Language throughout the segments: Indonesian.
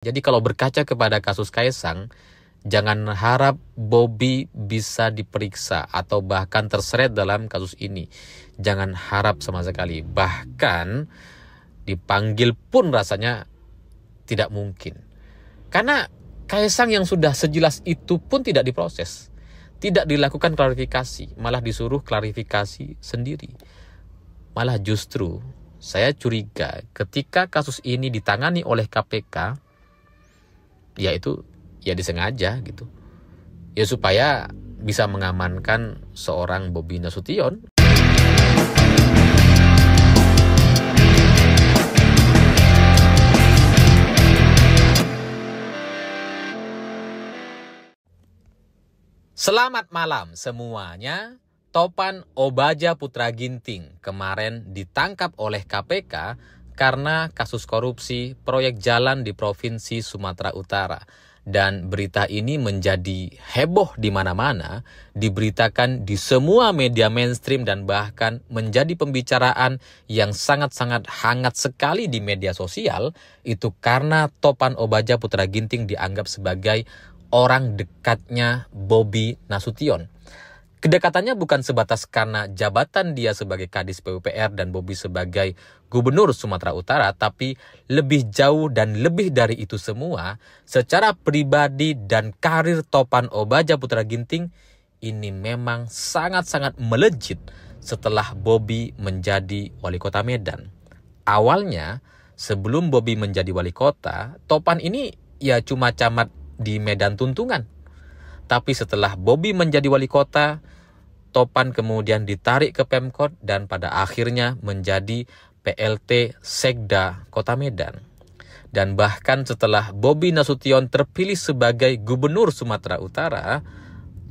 Jadi kalau berkaca kepada kasus Kaisang, jangan harap Bobby bisa diperiksa atau bahkan terseret dalam kasus ini. Jangan harap sama sekali. Bahkan dipanggil pun rasanya tidak mungkin. Karena Kaisang yang sudah sejelas itu pun tidak diproses. Tidak dilakukan klarifikasi, malah disuruh klarifikasi sendiri. Malah justru saya curiga ketika kasus ini ditangani oleh KPK, yaitu ya disengaja gitu. Ya supaya bisa mengamankan seorang Bobi Nasution. Selamat malam semuanya. Topan Obadja Putra Ginting kemarin ditangkap oleh KPK karena kasus korupsi proyek jalan di Provinsi Sumatera Utara. Dan berita ini menjadi heboh di mana-mana, diberitakan di semua media mainstream dan bahkan menjadi pembicaraan yang sangat-sangat hangat sekali di media sosial. Itu karena Topan Obadja Putra Ginting dianggap sebagai orang dekatnya Bobi Nasution. Kedekatannya bukan sebatas karena jabatan dia sebagai Kadis PUPR dan Bobi sebagai Gubernur Sumatera Utara, tapi lebih jauh dan lebih dari itu semua, secara pribadi dan karir Topan Obadja Putra Ginting ini memang sangat-sangat melejit setelah Bobi menjadi wali kota Medan. Awalnya, sebelum Bobi menjadi wali kota, Topan ini ya cuma camat di Medan Tuntungan. Tapi setelah Bobi menjadi wali kota, Topan kemudian ditarik ke Pemkot dan pada akhirnya menjadi PLT Sekda Kota Medan. Dan bahkan setelah Bobi Nasution terpilih sebagai Gubernur Sumatera Utara,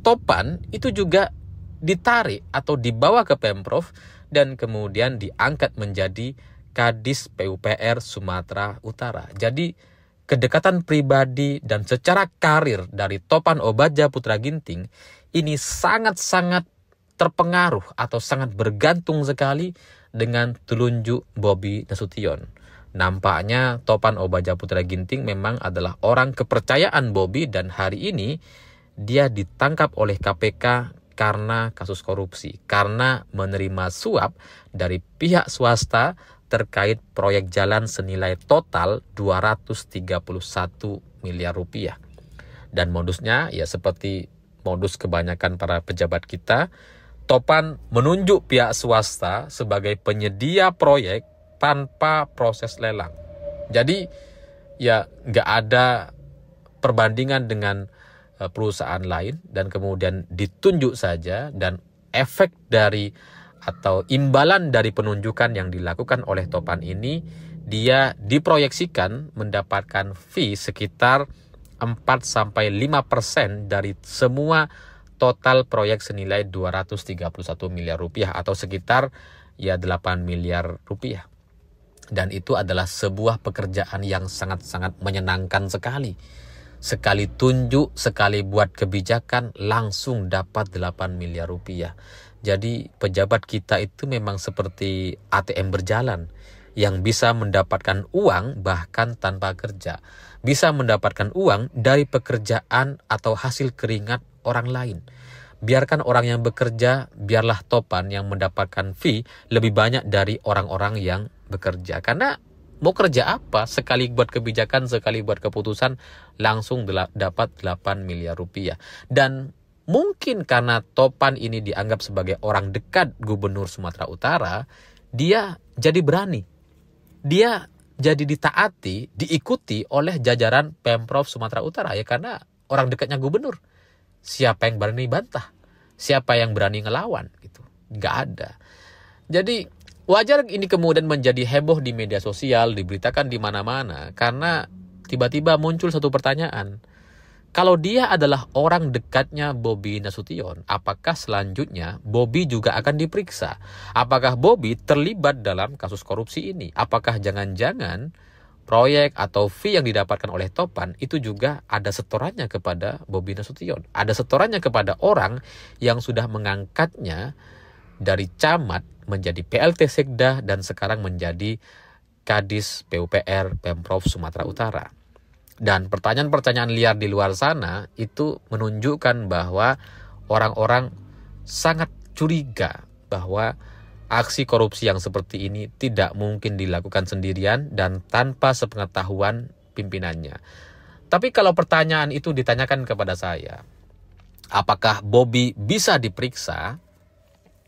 Topan itu juga ditarik atau dibawa ke Pemprov dan kemudian diangkat menjadi Kadis PUPR Sumatera Utara. Jadi kedekatan pribadi dan secara karir dari Topan Obadja Putra Ginting ini sangat-sangat terpengaruh atau sangat bergantung sekali dengan telunjuk Bobi Nasution. Nampaknya Topan Obadja Putra Ginting memang adalah orang kepercayaan Bobi dan hari ini dia ditangkap oleh KPK karena kasus korupsi, karena menerima suap dari pihak swasta terkait proyek jalan senilai total 231 miliar rupiah. Dan modusnya ya seperti modus kebanyakan para pejabat kita, Topan menunjuk pihak swasta sebagai penyedia proyek tanpa proses lelang. Jadi ya nggak ada perbandingan dengan perusahaan lain dan kemudian ditunjuk saja, dan efek dari atau imbalan dari penunjukan yang dilakukan oleh Topan ini, dia diproyeksikan mendapatkan fee sekitar 4-5% dari semua total proyek senilai 231 miliar rupiah atau sekitar ya 8 miliar rupiah. Dan itu adalah sebuah pekerjaan yang sangat-sangat menyenangkan sekali. Sekali tunjuk, sekali buat kebijakan, langsung dapat 8 miliar rupiah. Jadi pejabat kita itu memang seperti ATM berjalan yang bisa mendapatkan uang bahkan tanpa kerja. Bisa mendapatkan uang dari pekerjaan atau hasil keringat orang lain. Biarkan orang yang bekerja, biarlah Topan yang mendapatkan fee lebih banyak dari orang-orang yang bekerja. Karena mau kerja apa? Sekali buat kebijakan, sekali buat keputusan, langsung dapat 8 miliar rupiah. Dan mungkin karena Topan ini dianggap sebagai orang dekat Gubernur Sumatera Utara, dia jadi berani. Dia jadi ditaati, diikuti oleh jajaran Pemprov Sumatera Utara ya, karena orang dekatnya gubernur. Siapa yang berani bantah? Siapa yang berani ngelawan? Gitu. Nggak ada. Jadi wajar ini kemudian menjadi heboh di media sosial, diberitakan di mana-mana karena tiba-tiba muncul satu pertanyaan. Kalau dia adalah orang dekatnya Bobi Nasution, apakah selanjutnya Bobi juga akan diperiksa? Apakah Bobi terlibat dalam kasus korupsi ini? Apakah jangan-jangan proyek atau fee yang didapatkan oleh Topan itu juga ada setorannya kepada Bobi Nasution? Ada setorannya kepada orang yang sudah mengangkatnya dari camat menjadi PLT Sekda dan sekarang menjadi Kadis PUPR Pemprov Sumatera Utara. Dan pertanyaan-pertanyaan liar di luar sana itu menunjukkan bahwa orang-orang sangat curiga bahwa aksi korupsi yang seperti ini tidak mungkin dilakukan sendirian dan tanpa sepengetahuan pimpinannya. Tapi kalau pertanyaan itu ditanyakan kepada saya, apakah Bobby bisa diperiksa?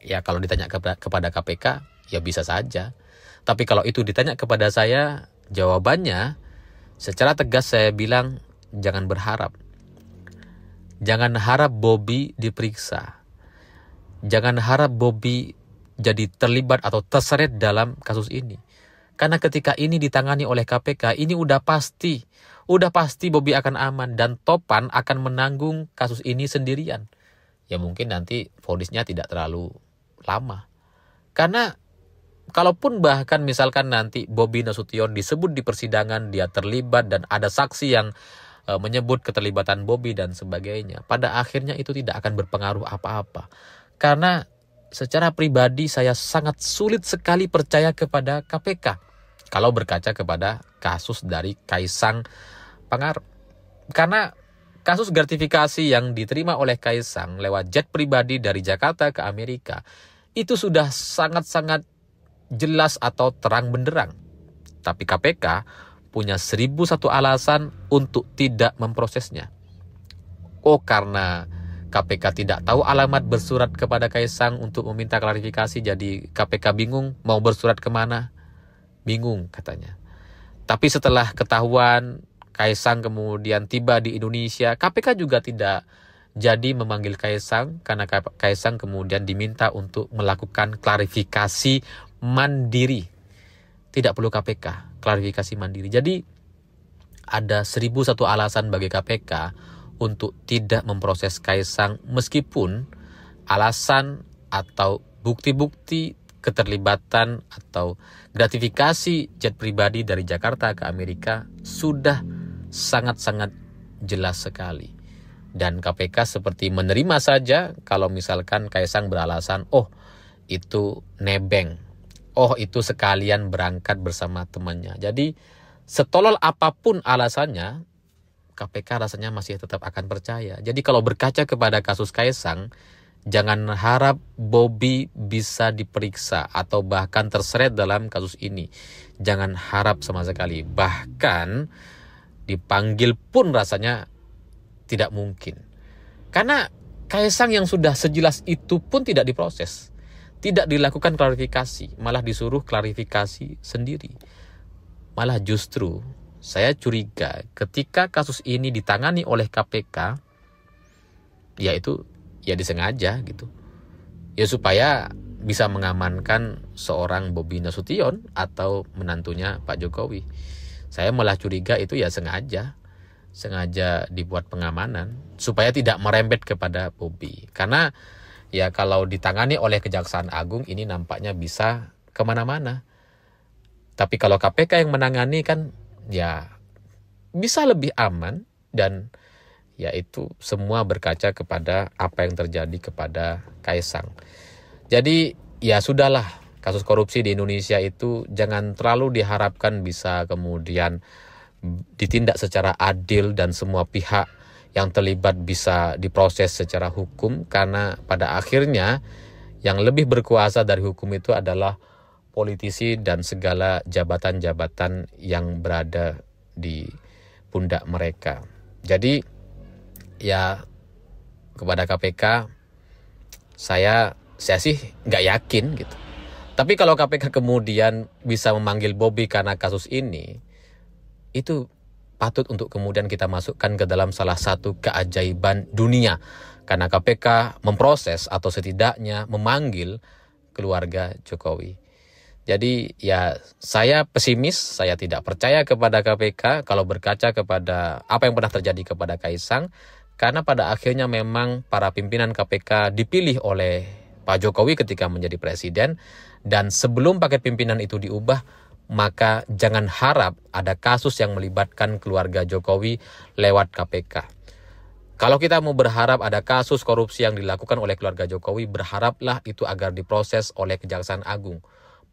Ya kalau ditanya kepada KPK, ya bisa saja. Tapi kalau itu ditanya kepada saya, jawabannya secara tegas saya bilang jangan berharap. Jangan harap Bobby diperiksa. Jangan harap Bobby jadi terlibat atau terseret dalam kasus ini. Karena ketika ini ditangani oleh KPK, ini udah pasti Bobby akan aman dan Topan akan menanggung kasus ini sendirian. Ya mungkin nanti vonisnya tidak terlalu lama. Karena kalaupun bahkan misalkan nanti Bobi Nasution disebut di persidangan, dia terlibat dan ada saksi yang menyebut keterlibatan Bobi dan sebagainya, pada akhirnya itu tidak akan berpengaruh apa-apa. Karena secara pribadi saya sangat sulit sekali percaya kepada KPK kalau berkaca kepada kasus dari Kaisang Pangarep. Karena kasus gratifikasi yang diterima oleh Kaisang lewat jet pribadi dari Jakarta ke Amerika itu sudah sangat-sangat jelas atau terang benderang. Tapi KPK punya 1001 alasan untuk tidak memprosesnya. Oh, karena KPK tidak tahu alamat bersurat kepada Kaisang untuk meminta klarifikasi, jadi KPK bingung mau bersurat kemana. Bingung katanya. Tapi setelah ketahuan Kaisang kemudian tiba di Indonesia, KPK juga tidak jadi memanggil Kaisang karena Kaisang kemudian diminta untuk melakukan klarifikasi mandiri. Tidak perlu KPK, klarifikasi mandiri. Jadi ada 1001 alasan bagi KPK untuk tidak memproses Kaisang meskipun alasan atau bukti-bukti keterlibatan atau gratifikasi jet pribadi dari Jakarta ke Amerika sudah sangat-sangat jelas sekali. Dan KPK seperti menerima saja kalau misalkan Kaisang beralasan, oh itu nebeng, oh itu sekalian berangkat bersama temannya. Jadi setolol apapun alasannya, KPK rasanya masih tetap akan percaya. Jadi kalau berkaca kepada kasus Kaisang, jangan harap Bobby bisa diperiksa atau bahkan terseret dalam kasus ini. Jangan harap sama sekali. Bahkan dipanggil pun rasanya tidak mungkin. Karena Kaisang yang sudah sejelas itu pun tidak diproses. Tidak dilakukan klarifikasi. Malah disuruh klarifikasi sendiri. Malah justru saya curiga ketika kasus ini ditangani oleh KPK, yaitu ya disengaja gitu. Ya supaya bisa mengamankan seorang Bobi Nasution atau menantunya Pak Jokowi. Saya malah curiga itu ya sengaja dibuat pengamanan supaya tidak merembet kepada Bobi. Karena ya kalau ditangani oleh Kejaksaan Agung ini nampaknya bisa kemana-mana. Tapi kalau KPK yang menangani kan ya bisa lebih aman dan ya itu semua berkaca kepada apa yang terjadi kepada Kaisang. Jadi ya sudahlah, kasus korupsi di Indonesia itu jangan terlalu diharapkan bisa kemudian ditindak secara adil dan semua pihak yang terlibat bisa diproses secara hukum, karena pada akhirnya yang lebih berkuasa dari hukum itu adalah politisi dan segala jabatan-jabatan yang berada di pundak mereka. Jadi ya kepada KPK saya sih nggak yakin gitu. Tapi kalau KPK kemudian bisa memanggil Bobi karena kasus ini, itu patut untuk kemudian kita masukkan ke dalam salah satu keajaiban dunia. Karena KPK memproses atau setidaknya memanggil keluarga Jokowi. Jadi ya saya pesimis, saya tidak percaya kepada KPK kalau berkaca kepada apa yang pernah terjadi kepada Kaisang. Karena pada akhirnya memang para pimpinan KPK dipilih oleh Pak Jokowi ketika menjadi presiden. Dan sebelum paket pimpinan itu diubah, maka jangan harap ada kasus yang melibatkan keluarga Jokowi lewat KPK. Kalau kita mau berharap ada kasus korupsi yang dilakukan oleh keluarga Jokowi, berharaplah itu agar diproses oleh Kejaksaan Agung.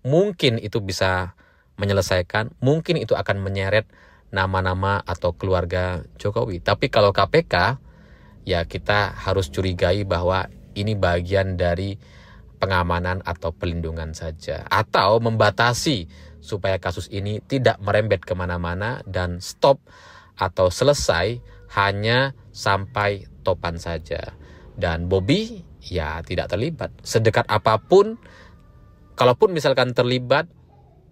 Mungkin itu bisa menyelesaikan, mungkin itu akan menyeret nama-nama atau keluarga Jokowi. Tapi kalau KPK, ya kita harus curigai bahwa ini bagian dari pengamanan atau pelindungan saja. Atau membatasi supaya kasus ini tidak merembet kemana-mana dan stop atau selesai hanya sampai Topan saja. Dan Bobi ya tidak terlibat. Sedekat apapun, kalaupun misalkan terlibat,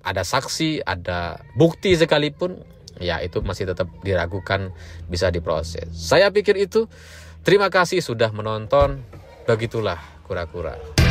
ada saksi, ada bukti sekalipun, ya itu masih tetap diragukan bisa diproses. Saya pikir itu. Terima kasih sudah menonton. Begitulah kura-kura.